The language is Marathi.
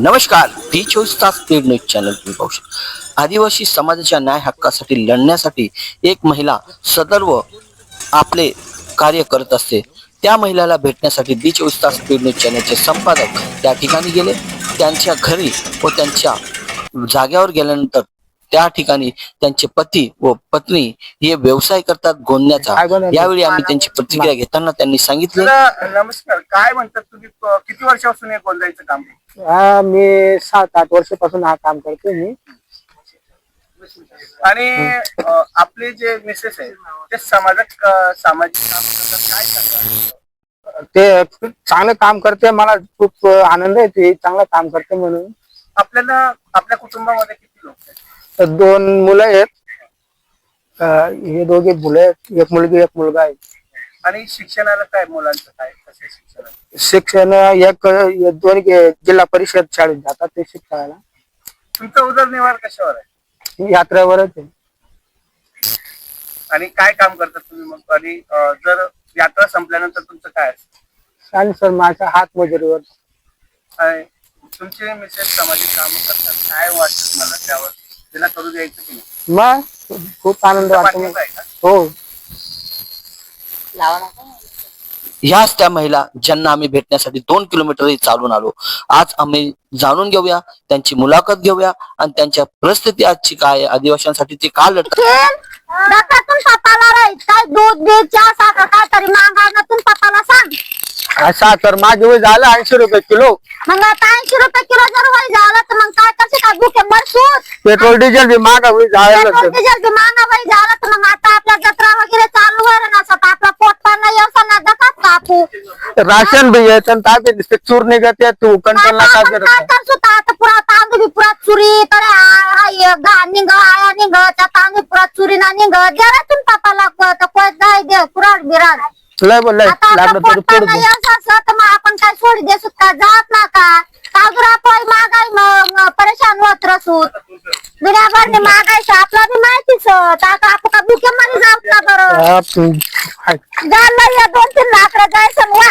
नमस्कार, टी 24 तास पेड न्यूज चॅनल तुम्ही पाहू शकता। आदिवासी समाजाच्या न्याय हक्कासाठी लढण्यासाठी एक महिला सदैव आपले कार्य करत असते। त्या महिलाला भेटण्यासाठी टी 24 तास पेड न्यूज चॅनलचे संपादक त्या ठिकाणी गेले। त्यांच्या घरी व त्यांच्या जागेवर गेल्यानंतर त्या ठिकाणी त्यांचे पती व पत्नी हे व्यवसाय करतात गोंदण्याचा। यावेळी आम्ही त्यांची प्रतिक्रिया घेताना त्यांनी सांगितले, नमस्कार, काय म्हणतात तुम्ही? किती वर्षापासून हे गोंदायचं काम? मी 7-8 वर्षापासून हा काम करतोय मी। आणि आपले जे मिसेस आहे ते सामाजिक काम करतात, काय सांगा? ते चांगलं काम करते, मला खूप आनंद आहे ते चांगलं काम करते म्हणून। आपल्याला आपल्या कुटुंबामध्ये किती लोक आहेत? 2 मुलं आहेत, हे दोघे मुलं आहेत, एक मुलगी एक मुलगा आहे। आणि शिक्षणाला काय मुलांचं काय कसं शिक्षण? शिक्षण एक 2 जिल्हा परिषद शाळेत जातात ते शिकायला। तुमचा उदरनिर्वाह कशावर आहे? यात्रेवरच आहे। आणि काय काम करतात तुम्ही मग? आणि जर यात्रा संपल्यानंतर तुमचं काय असतं? आणि सर माझ्या हात मजुरीवर। आणि तुमचे मिसेस सामाजिक काम करतात, काय वाटतं मला त्यावर? तिला करू द्यायचं की नाही? मग खूप आनंद वाटतो। पाठिंबा आहे का? हो। ह्याच त्या महिला ज्यांना आम्ही भेटण्यासाठी 2 किलोमीटर चालून आलो। आज आम्ही जाणून घेऊया, त्यांची मुलाखत घेऊया आणि त्यांच्या परिस्थिती आजची काय आहे, आदिवासींसाठी ते का लढतात। पप्पाला काय दूध दूध चहा साखर काय तरी मागा ना तुम पप्पाला सांग। असा तर माझे वय झालं 80 रुपये किलो। मग आता 80 रुपये किलो जर वय झालं तर मग काय करते का भुके मरसूत? पेट्रोल डिझेल बी महागा होई झालं। पेट्रोल डिझेल बी महागा वय झालं तर मग आता आपल्या जत्रा वगैरे चालू आहे ना, असं आपला पोट पाणं व्यवसाय ना दकात कापू। राशन भी येत तापे चूर निघते तू कंट्रोल आता काय आपण करत काय करतो आता पुरा तांदूळ बी पुरा चुरी तर घाण निघ आया निघ त्या तांदूळ पुरा चुरी ना निघ जरा तुम पप्पाला तर कोण जाय दे पुरा बिराड लय बोलय आता लागलं तर पोट तर मग आपण काय सोडी देसूत का? जात ना का काजूरा पोय मागाय मग परेशान होत रसूत दुनियाभरने मागायचं आपला बी माहितीच आता आपण का भुके मध्ये जाऊ का बरं? बोल। झालं या 2-3 लाकडं जायचं वा